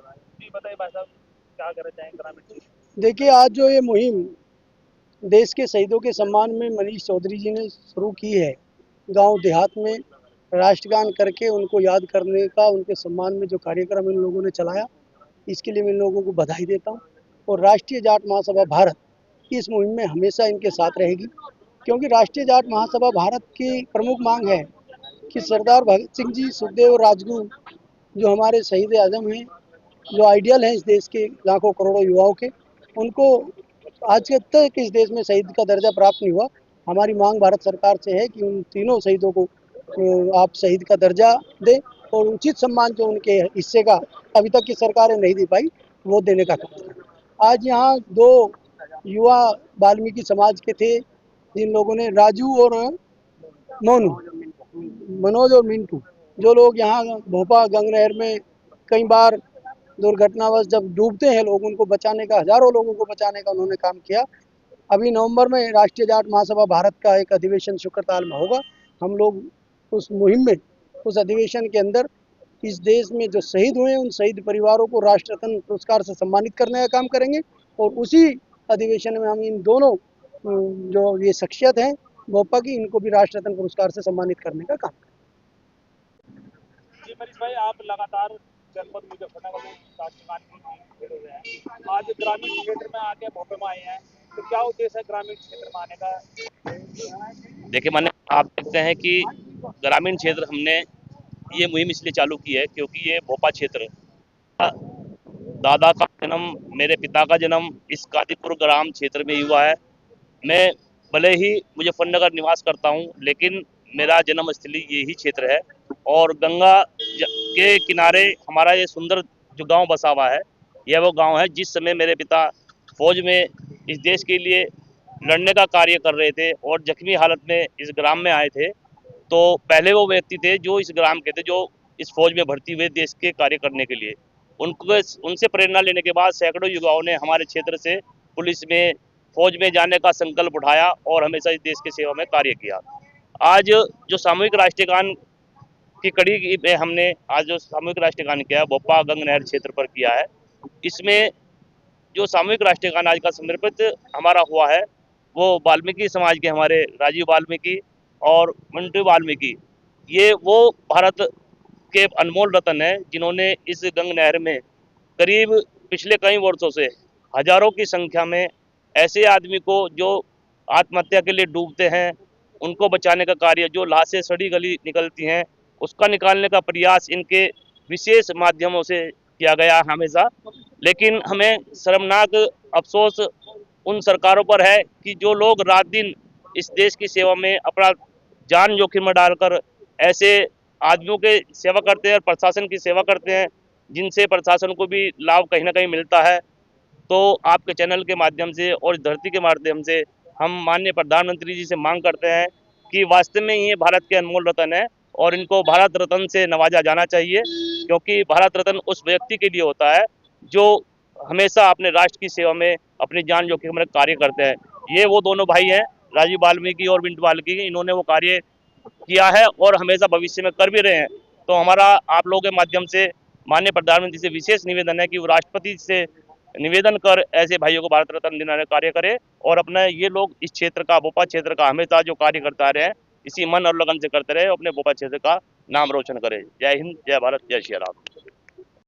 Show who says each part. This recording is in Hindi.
Speaker 1: जी बताइए भाई साहब, क्या कहना चाहेंगे ग्रामीण क्षेत्र?
Speaker 2: देखिए, आज जो ये मुहिम देश के शहीदों के सम्मान में मनीष चौधरी जी ने शुरू की है, गांव देहात में राष्ट्रगान करके उनको याद करने का, उनके सम्मान में जो कार्यक्रम इन लोगों ने चलाया, इसके लिए मैं इन लोगों को बधाई देता हूं। और राष्ट्रीय जाट महासभा भारत इस मुहिम में हमेशा इनके साथ रहेगी, क्योंकि राष्ट्रीय जाट महासभा भारत की प्रमुख मांग है कि सरदार भगत सिंह जी, सुखदेव और राजगुरु जो हमारे शहीद आजम हैं, जो आइडियल हैं इस देश के लाखों करोड़ों युवाओं के, उनको आज तक इस देश में शहीद का दर्जा प्राप्त नहीं हुआ। हमारी मांग भारत सरकार से है कि उन तीनों शहीदों को आप शहीद का दर्जा दें और उचित सम्मान जो उनके हिस्से का अभी तक की सरकारें नहीं दे पाई, वो देने का काम करें। आज यहाँ दो युवा वाल्मीकि समाज के थे, जिन लोगों ने, राजू और मोनू, मनोज और मिंटू, जो लोग यहाँ भोपा गंग नहर में कई बार दुर्घटनावश जब डूबते हैं लोग, उनको बचाने का, हजारों लोगों को बचाने का उन्होंने काम किया। अभी नवंबर में राष्ट्रीय जाट महासभा भारत का एक अधिवेशन शुक्रताल में होगा। हम लोग उस मुहिम में, उस अधिवेशन के अंदर इस देश में जो शहीद हुए हैं उन शहीद परिवारों को राष्ट्र रत्न पुरस्कार से सम्मानित करने का काम करेंगे। और उसी अधिवेशन में हम इन दोनों जो ये शख्सियत हैं भोपा की, इनको भी राष्ट्र रत्न पुरस्कार से सम्मानित करने का काम करेंगे।
Speaker 1: जी मनीष भाई, आप लगातार जनपद मुजफ्फरनगर में राष्ट्रगान की जुड़े हुए हैं। आज ग्रामीण क्षेत्र में आके भोपे में आए हैं, तो क्या उद्देश्य है ग्रामीण क्षेत्र में आने का?
Speaker 3: देखिए माने आप देखते हैं कि ग्रामीण क्षेत्र हमने ये मुहिम इसलिए चालू की है क्योंकि ये भोपा क्षेत्र, दादा का जन्म, मेरे पिता का जन्म इस कादीपुर ग्राम क्षेत्र में हुआ है। मैं भले ही मुजफ्फरनगर निवास करता हूँ, लेकिन मेरा जन्म स्थली यही क्षेत्र है। और गंगा के किनारे हमारा ये सुंदर जो गांव बसा हुआ है, यह वो गांव है जिस समय मेरे पिता फौज में इस देश के लिए लड़ने का कार्य कर रहे थे और जख्मी हालत में इस ग्राम में आए थे। तो पहले वो व्यक्ति थे जो इस ग्राम के थे, जो इस फौज में भर्ती हुए देश के कार्य करने के लिए। उनको, उनसे प्रेरणा लेने के बाद सैकड़ों युवाओं ने हमारे क्षेत्र से पुलिस में, फौज में जाने का संकल्प उठाया और हमेशा इस देश की सेवा में कार्य किया। आज जो सामूहिक राष्ट्रीय गान की कड़ी में हमने आज जो सामूहिक राष्ट्रीय गान किया है, भोपा गंग नहर क्षेत्र पर किया है। इसमें जो सामूहिक राष्ट्रीय गान आज का समर्पित हमारा हुआ है, वो वाल्मीकि समाज के हमारे राजीव वाल्मीकि और मंटू वाल्मीकि, ये वो भारत के अनमोल रत्न है जिन्होंने इस गंग नहर में करीब पिछले कई वर्षों से हजारों की संख्या में ऐसे आदमी को जो आत्महत्या के लिए डूबते हैं, उनको बचाने का कार्य, जो लाशें सड़ी गली निकलती हैं उसका निकालने का प्रयास इनके विशेष माध्यमों से किया गया हमेशा। लेकिन हमें शर्मनाक अफसोस उन सरकारों पर है कि जो लोग रात दिन इस देश की सेवा में अपना जान जोखिम में डालकर ऐसे आदमियों के सेवा करते हैं और प्रशासन की सेवा करते हैं, जिनसे प्रशासन को भी लाभ कहीं ना कहीं मिलता है। तो आपके चैनल के माध्यम से और धरती के माध्यम से हम माननीय प्रधानमंत्री जी से मांग करते हैं कि वास्तव में ये भारत के अनमोल रत्न है और इनको भारत रत्न से नवाजा जाना चाहिए, क्योंकि भारत रत्न उस व्यक्ति के लिए होता है जो हमेशा अपने राष्ट्र की सेवा में अपनी जान जोखिम में कार्य करते हैं। ये वो दोनों भाई हैं, राजीव वाल्मीकि और मिंटू वाल्मीकि, इन्होंने वो कार्य किया है और हमेशा भविष्य में कर भी रहे हैं। तो हमारा आप लोगों के माध्यम से माननीय प्रधानमंत्री से विशेष निवेदन है कि वो राष्ट्रपति से निवेदन कर ऐसे भाइयों को भारत रत्न दिलाने का कार्य करे और अपना ये लोग इस क्षेत्र का, भोपा क्षेत्र का हमेशा जो कार्य करता रहे, इसी मन और लगन से करते रहे, अपने भोपा क्षेत्र का नाम रोशन करे। जय हिंद, जय भारत, जय श्री राम।